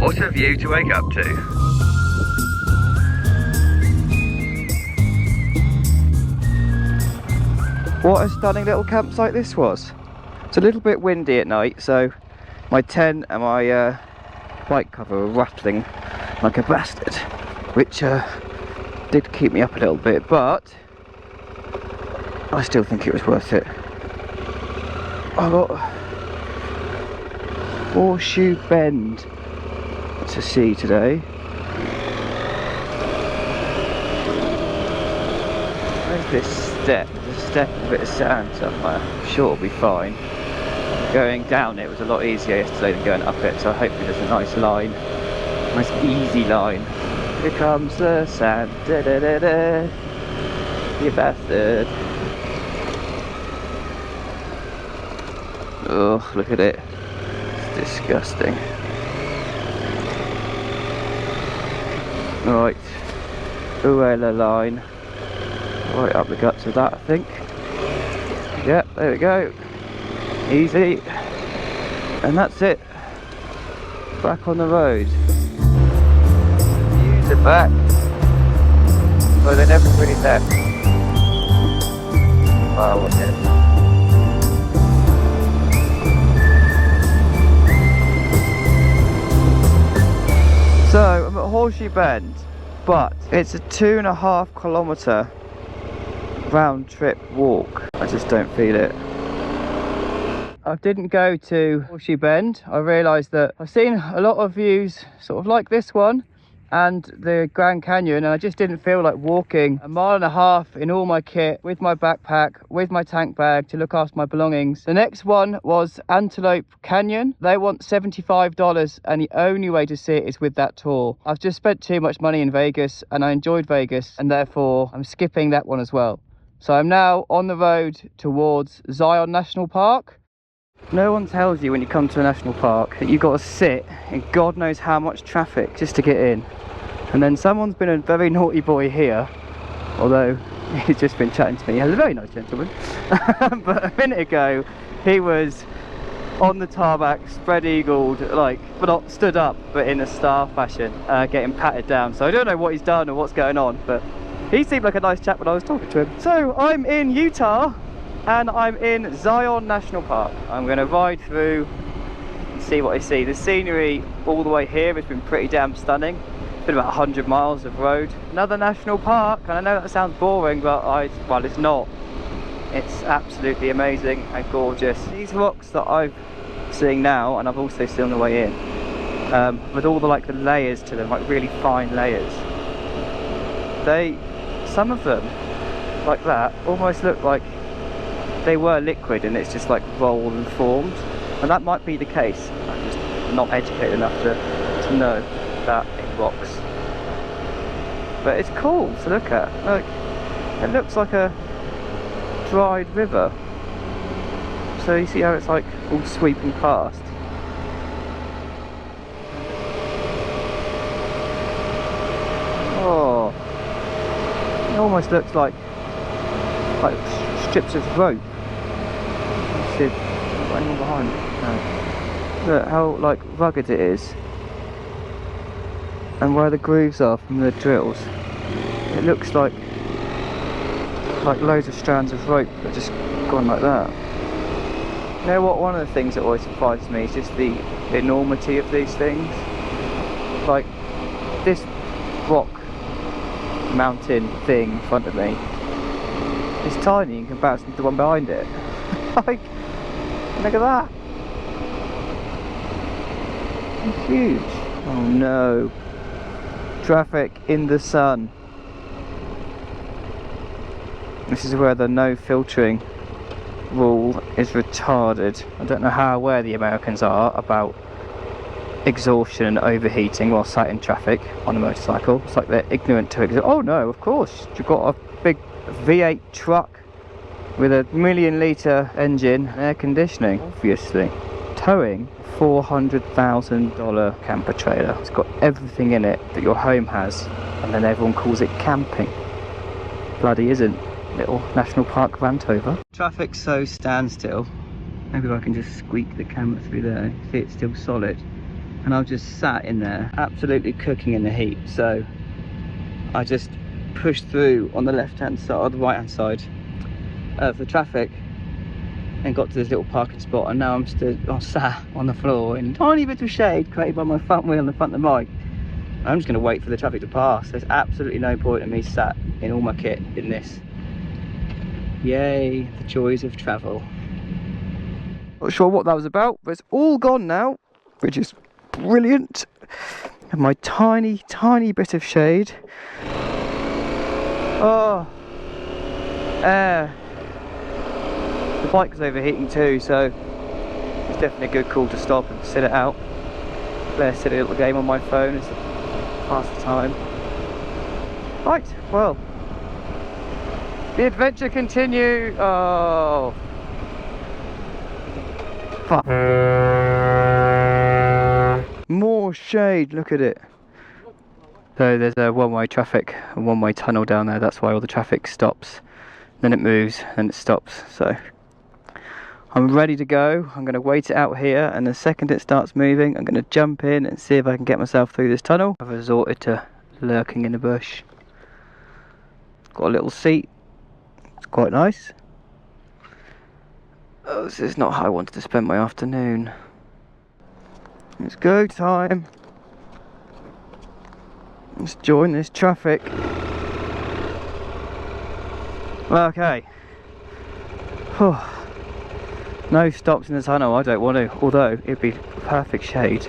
What a view to wake up to. What a stunning little campsite this was. It's a little bit windy at night, so my tent and my bike cover were rattling like a bastard, which did keep me up a little bit, but I still think it was worth it. I got Horseshoe Bend to see today. Where's this step? There's a step and a bit of sand somewhere. I'm sure it'll be fine. Going down it was a lot easier yesterday than going up it, so hopefully there's a nice line, nice easy line. Here comes the sand, da da da da, you bastard. Oh, look at it, it's disgusting. Right, Uella line, right up the guts of that I think. Yep, there we go. Easy, and that's it. Back on the road. Use it back. Well, they never really left. Wow, what's it? So I'm at Horseshoe Bend, but it's a 2.5 kilometre round trip walk. I just don't feel it. I didn't go to Horseshoe Bend. I realised that I've seen a lot of views sort of like this one and the Grand Canyon, and I just didn't feel like walking 1.5 miles in all my kit, with my backpack, with my tank bag to look after my belongings. The next one was Antelope Canyon. They want $75, and the only way to see it is with that tour. I've just spent too much money in Vegas and I enjoyed Vegas, and therefore I'm skipping that one as well. So I'm now on the road towards Zion National Park. No one tells you when you come to a national park that you've got to sit in God knows how much traffic just to get in. And then someone's been a very naughty boy here, although he's just been chatting to me. He's a very nice gentleman. But a minute ago, he was on the tarmac, spread-eagled, like, but not stood up, but in a star fashion, getting patted down. So I don't know what he's done or what's going on, but he seemed like a nice chap when I was talking to him. So I'm in Utah, and I'm in Zion National Park. I'm going to ride through and see what I see. The scenery all the way here has been pretty damn stunning. It's been about 100 miles of road. Another national park, and I know that sounds boring, but well, it's not. It's absolutely amazing and gorgeous. These rocks that I'm seeing now, and I've also seen on the way in, with all the the layers to them, like really fine layers. Some of them, like that, almost look like they were liquid and it's just like rolled and formed, and that might be the case. I'm just not educated enough to know that in rocks, but it's cool to look at. Like, it looks like a dried river, so you see how it's like all sweeping past. Oh, it almost looks like strips of rope. Anyone behind me? No. Look how rugged it is, and where the grooves are from the drills. It looks like loads of strands of rope that just gone like that. You know what? One of the things that always surprises me is just the enormity of these things. Like this rock mountain thing in front of me. It's tiny in comparison to the one behind it. Like, look at that. It's huge. Oh no. Traffic in the sun. This is where the no filtering rule is retarded. I don't know how aware the Americans are about exhaustion and overheating while sat in traffic on a motorcycle. It's like they're ignorant to it. Oh no, of course. You've got a big V8 truck with a 1,000,000 litre engine and air conditioning, obviously. Towing a $400,000 camper trailer. It's got everything in it that your home has, and then everyone calls it camping. Bloody isn't. Little national park rant over. Traffic's so standstill. Maybe I can just squeak the camera through there. See, it's still solid. and I was just sat in there absolutely cooking in the heat. So I just pushed through on the left hand side or the right hand side of the traffic and got to this little parking spot, and now I'm sat on the floor in a tiny bit of shade created by my front wheel and the front of the bike. I'm just going to wait for the traffic to pass. There's absolutely no point in me sat in all my kit in this. Yay, the joys of travel. Not sure what that was about, but it's all gone now, which is brilliant. And my tiny bit of shade. Oh, air. The bike was overheating too, so it's definitely a good call to stop and sit it out. Play a silly little game on my phone as I pass the time. Right, well, the adventure continues. Oh, fuck. More shade, look at it. So there's a one-way traffic, a one-way tunnel down there. That's why all the traffic stops. Then it moves, then it stops. So I'm ready to go. I'm going to wait it out here, and the second it starts moving, I'm going to jump in and see if I can get myself through this tunnel. I've resorted to lurking in the bush. Got a little seat. It's quite nice. Oh, this is not how I wanted to spend my afternoon. It's go time. Let's join this traffic. Okay. No stops in the tunnel, I don't want to, although it'd be perfect shade.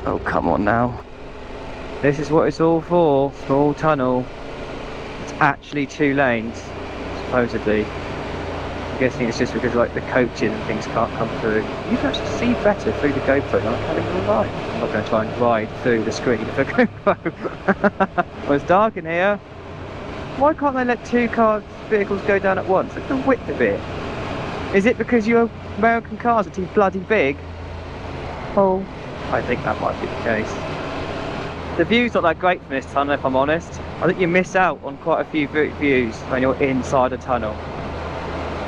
Oh, come on now. This is what it's all for. Small tunnel. It's actually 2 lanes, supposedly. I'm guessing it's just because like the coaches and things can't come through. You can actually see better through the GoPro than I can in real life. I'm not going to try and ride through the screen of the GoPro. Well, it's dark in here. Why can't they let 2 vehicles go down at once? Look at the width of it. Is it because your American cars are too bloody big? Oh, I think that might be the case. The view's not that great from this tunnel, if I'm honest. I think you miss out on quite a few views when you're inside a tunnel.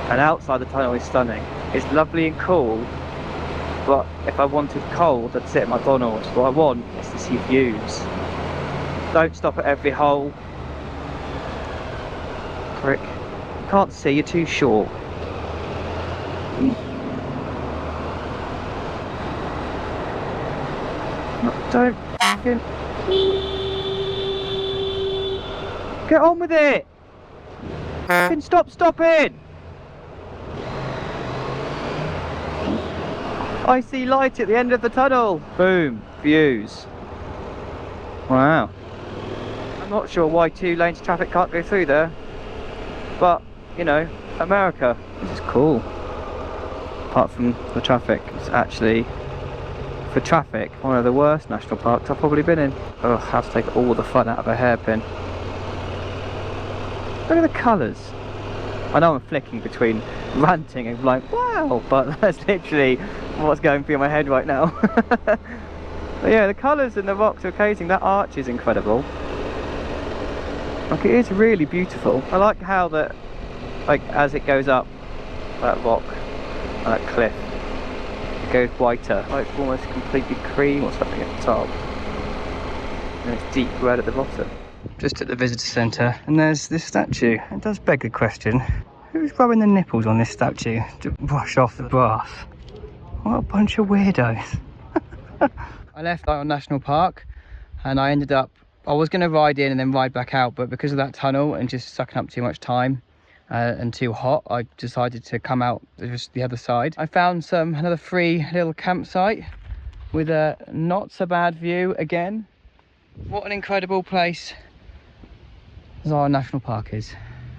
And outside the tunnel is stunning. It's lovely and cool, but if I wanted cold, I'd sit at McDonald's. What I want is to see views. Don't stop at every hole. Prick. You can't see, you're too short. No, don't fucking... Get on with it! Fucking stop stopping! I see light at the end of the tunnel! Boom! Views. Wow. I'm not sure why 2 lanes of traffic can't go through there. But, you know, America. This is cool. Apart from the traffic, it's actually, for traffic, one of the worst national parks I've probably been in. Oh, I have to take all the fun out of a hairpin. Look at the colours. I know I'm flicking between ranting and like, wow, but that's literally what's going through my head right now. But yeah, the colours and the rocks are casing, that arch is incredible. Like, it is really beautiful. I like how that, like, as it goes up, that rock, that cliff, it goes whiter, like almost completely cream or something at the top, and it's deep red at the bottom. Just at the visitor centre, and there's this statue. It does beg the question, who's rubbing the nipples on this statue to brush off the brass? What a bunch of weirdos. I left Ion National Park, and I ended up, I was going to ride in and then ride back out, but because of that tunnel and just sucking up too much time and too hot, I decided to come out just the other side. I found another free little campsite with a not so bad view again. What an incredible place Ion National Park is.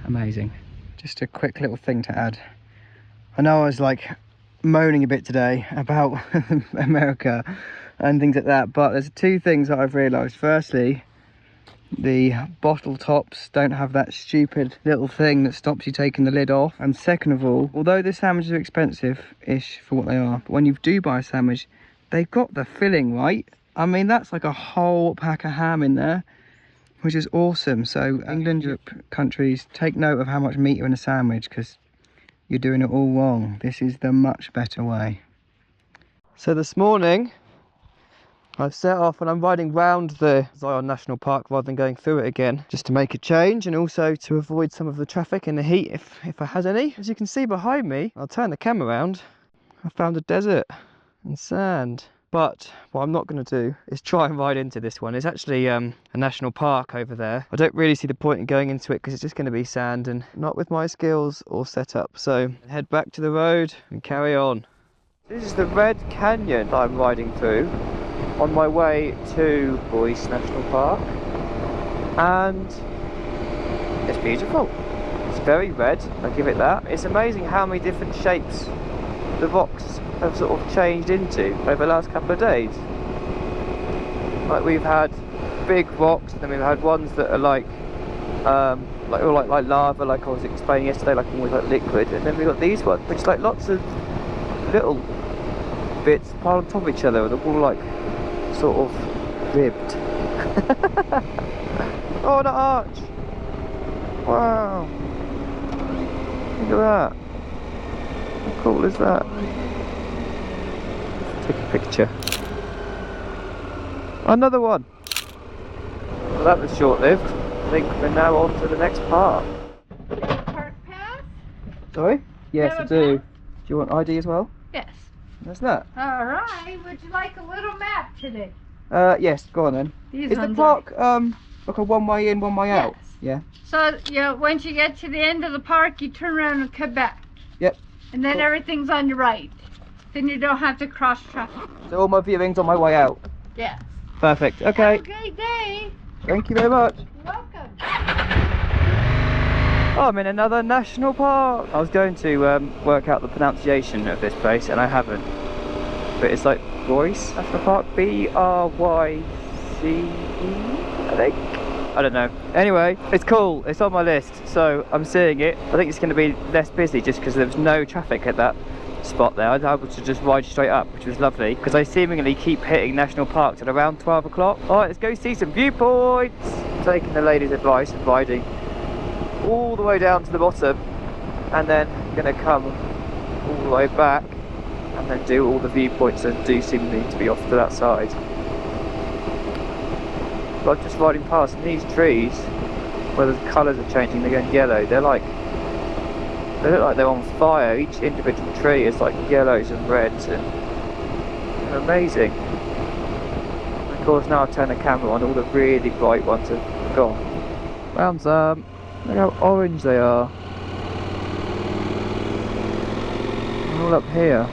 Amazing. Just a quick little thing to add. I know I was like moaning a bit today about America and things like that, but there's 2 things that I've realised. Firstly, the bottle tops don't have that stupid little thing that stops you taking the lid off. And second of all, although the sandwiches are expensive-ish for what they are, but when you do buy a sandwich, they've got the filling right. I mean, that's like a whole pack of ham in there, which is awesome. So England, Europe countries, take note of how much meat are in a sandwich, because you're doing it all wrong. This is the much better way. So this morning, I've set off and I'm riding round the Zion National Park rather than going through it again, just to make a change and also to avoid some of the traffic and the heat if I had any. As you can see behind me, I'll turn the camera around, I found a desert and sand. But what I'm not going to do is try and ride into this one. It's actually a national park over there. I don't really see the point in going into it because it's just going to be sand and not with my skills or setup. So head back to the road and carry on. This is the Red Canyon that I'm riding through on my way to Bryce National Park. And it's beautiful. It's very red, I'll give it that. It's amazing how many different shapes the rocks have sort of changed into over the last couple of days. Like we've had big rocks, and then we've had ones that are like lava, like I was explaining yesterday, like almost like liquid, and then we've got these ones, which is like lots of little bits piled on top of each other, and they're all like sort of ribbed. Oh, the arch! Wow! Look at that! How cool is that? Take a picture. Another one! Well, that was short-lived. I think we're now on to the next part. Park pass? Sorry? Yes, I do. Pass? Do you want ID as well? Yes. What's that? Alright, would you like a little map today? Yes, go on then. These Is the ones park like a one way in, one way out? Yes. Yeah. So, yeah, once you get to the end of the park, you turn around and come back. Yep. And then Cool. Everything's on your right. Then you don't have to cross traffic. So all my viewings on my way out. Yes. Perfect. Okay. Have a great day. Thank you very much. You're welcome. Oh, I'm in another national park. I was going to work out the pronunciation of this place and I haven't. But it's like Bryce National Park, B-R-Y-C-E, I think. I don't know. Anyway, it's cool. It's on my list, so I'm seeing it. I think it's going to be less busy just because there's no traffic at that spot there. I was able to just ride straight up, which was lovely because I seemingly keep hitting national parks at around 12 o'clock. Alright, let's go see some viewpoints. Taking the lady's advice and riding all the way down to the bottom and then going to come all the way back and then do all the viewpoints that do seemingly to be off to that side. But I'm just riding past and these trees where the colours are changing, they're going yellow. They look like they're on fire. Each individual tree is like yellows and reds and they're amazing. And of course now I've turned the camera on, all the really bright ones have gone. Rounds up. Look how orange they are. And all up here.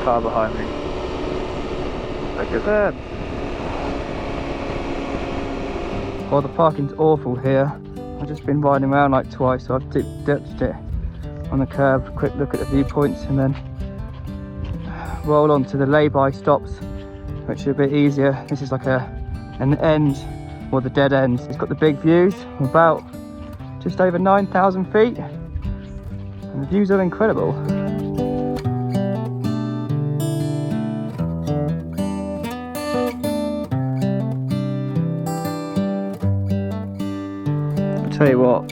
Car behind me. Look at that. Well, the parking's awful here. I've just been riding around like twice, so I've ditched it on the curb, quick look at the viewpoints and then roll on to the lay-by stops, which are a bit easier. This is like an end, or the dead end. It's got the big views, about just over 9,000 feet, and the views are incredible. I'll tell you what,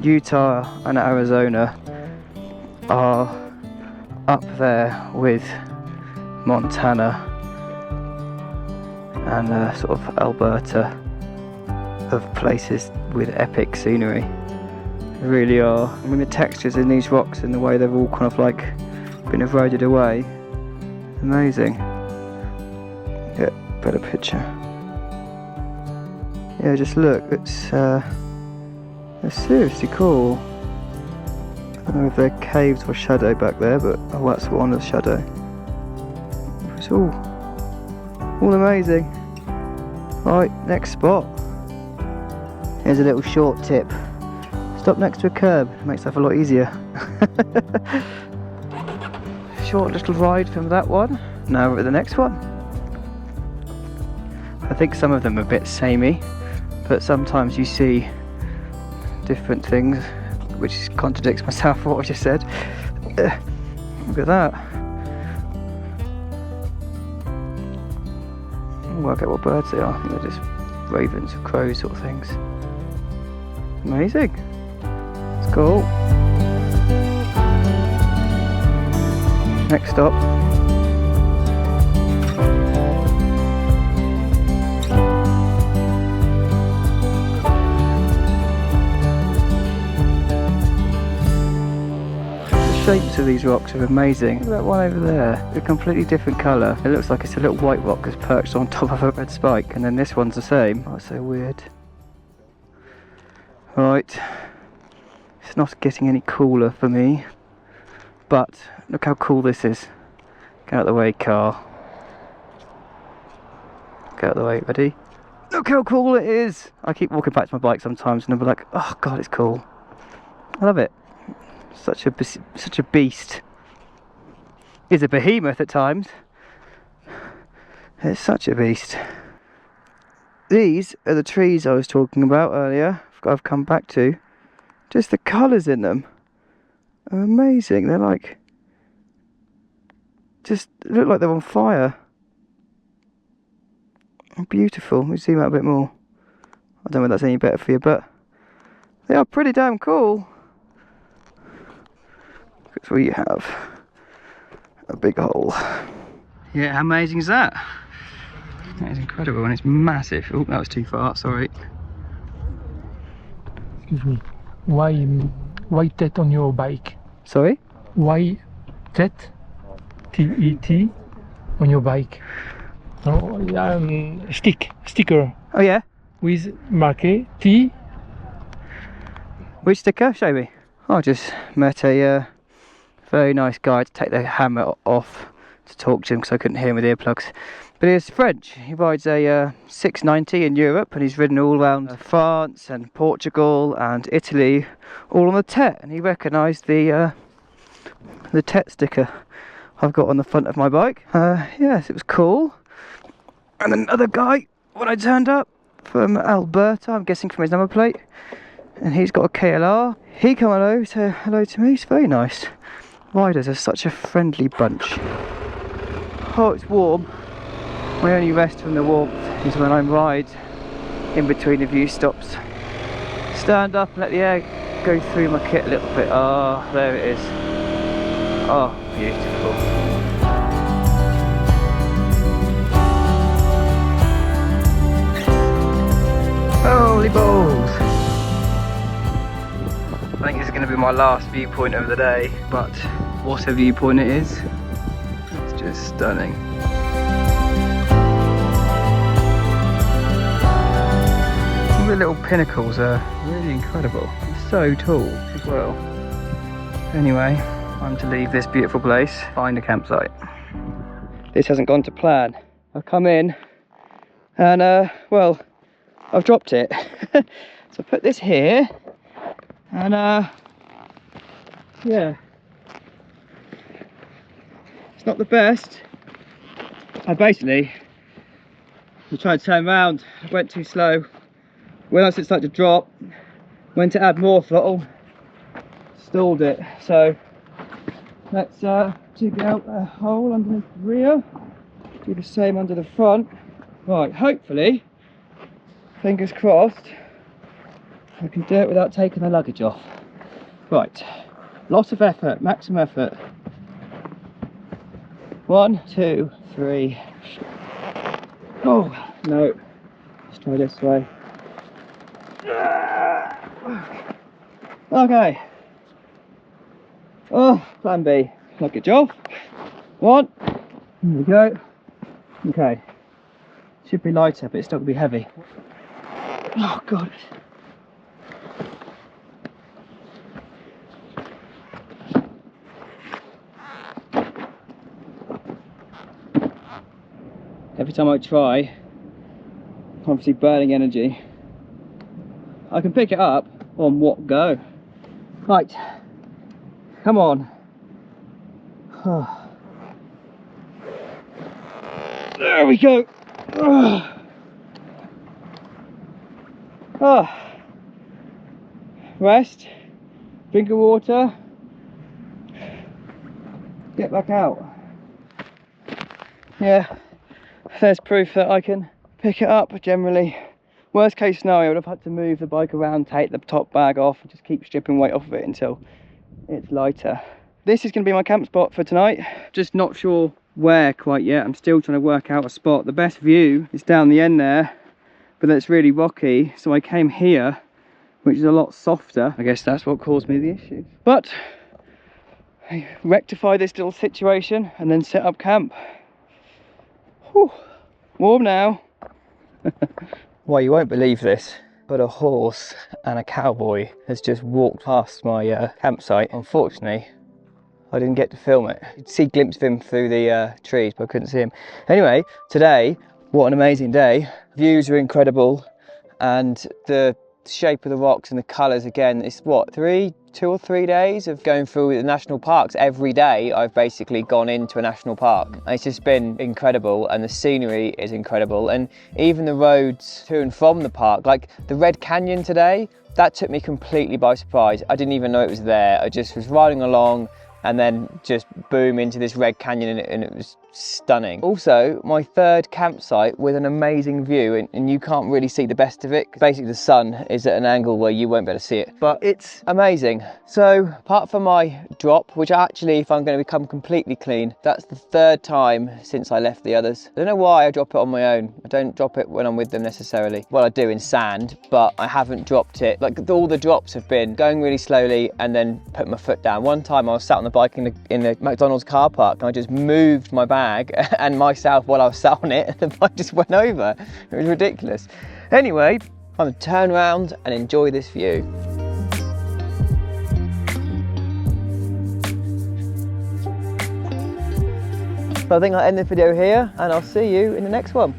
Utah and Arizona are up there with Montana and sort of Alberta of places with epic scenery. They really are. I mean, the textures in these rocks and the way they've all kind of like been eroded away, amazing. Get a better picture. Yeah, just look, it's seriously cool. I don't know if they're caves or shadow back there, but oh, that's one of the shadow. It's all amazing. Right, next spot. Here's a little short tip. Stop next to a curb, it makes life a lot easier. Short little ride from that one. Now we're at the next one. I think some of them are a bit samey, but sometimes you see different things, which contradicts myself what I just said. Look at that. I'll work out what birds they are. I think they're just ravens or crows sort of things. Amazing. It's cool. Next stop. shapes of these rocks are amazing. Look at that one over there, a completely different colour. It looks like it's a little white rock that's perched on top of a red spike, and then this one's the same. Oh, so weird. Right, it's not getting any cooler for me, but look how cool this is. Get out of the way, car. Get out of the way, ready? Look how cool it is! I keep walking back to my bike sometimes and I'll be like, oh god, it's cool. I love it. Such a beast. It's a behemoth at times. It's such a beast. These are the trees I was talking about earlier. I've come back to. Just the colours in them are amazing. They're like, just look like they're on fire. Beautiful. Let me zoom out a bit more. I don't know if that's any better for you, but they are pretty damn cool. Because we have a big hole. Yeah, how amazing is that? That is incredible, and it's massive. Oh, that was too far, sorry. Excuse me. Why tet on your bike? Sorry? Why tet? T-E-T on your bike? Oh, sticker. Oh yeah? With marqué T. Which sticker? Show me. I just met a very nice guy to take the hammer off to talk to him because I couldn't hear him with earplugs. But he's French. He rides a 690 in Europe, and he's ridden all around France and Portugal and Italy, all on the Tet. And he recognised the Tet sticker I've got on the front of my bike. Yes, it was cool. And another guy, when I turned up, from Alberta, I'm guessing from his number plate, and he's got a KLR. He come hello to me. It's very nice. Riders are such a friendly bunch. Oh, it's warm. My only rest from the warmth is when I ride in between a few stops. Stand up and let the air go through my kit a little bit. Ah, oh, there it is. Oh, beautiful. Holy balls! I think this is going to be my last viewpoint of the day, but what a viewpoint it is. It's just stunning. The little pinnacles are really incredible. It's so tall as well. Anyway, I'm to leave this beautiful place, find a campsite. This hasn't gone to plan. I've come in and well, I've dropped it. So I put this here and yeah, it's not the best. I basically tried to turn around, I went too slow. When I started to drop, went to add more throttle, stalled it. So let's dig out a hole underneath the rear, do the same under the front. Right, hopefully, fingers crossed, I can do it without taking the luggage off. Right, lots of effort, maximum effort. 1, 2, 3. Oh, no, let's try this way. Okay. Oh, plan B. Luggage off. 1. Here we go. Okay. Should be lighter, but it's still going to be heavy. Oh, God. Every time I try, I'm obviously burning energy. I can pick it up on what go. Right, come on. Oh. There we go. Oh. Rest, drink of water, get back out. Yeah, there's proof that I can pick it up generally. Worst case scenario, I would have had to move the bike around, take the top bag off, and just keep stripping weight off of it until it's lighter. This is going to be my camp spot for tonight. Just not sure where quite yet. I'm still trying to work out a spot. The best view is down the end there, but it's really rocky. So I came here, which is a lot softer. I guess that's what caused me the issue. But rectify this little situation and then set up camp. Whew. Warm now. Well, you won't believe this, but a horse and a cowboy has just walked past my campsite. Unfortunately, I didn't get to film it. You'd see a glimpse of him through the trees, but I couldn't see him. Anyway, today, what an amazing day. Views are incredible, and the shape of the rocks and the colours again. It's what, 2 or 3 days of going through the national parks. Every day I've basically gone into a national park. It's just been incredible, and the scenery is incredible, and even the roads to and from the park, like the Red Canyon today, that took me completely by surprise. I didn't even know it was there. I just was riding along and then just boom into this Red Canyon, and it was stunning. Also, my third campsite with an amazing view, and you can't really see the best of it. Basically the sun is at an angle where you won't be able to see it, but it's amazing. So apart from my drop, which actually, if I'm going to become completely clean, that's the third time since I left the others. I don't know why I drop it on my own. I don't drop it when I'm with them necessarily. Well, I do in sand, but I haven't dropped it. Like all the drops have been going really slowly and then put my foot down. One time I was sat on the bike in the McDonald's car park, and I just moved my bag and myself while I was sat on it, and the bike just went over. It was ridiculous. Anyway, I'm going to turn around and enjoy this view. So I think I'll end this video here, and I'll see you in the next one.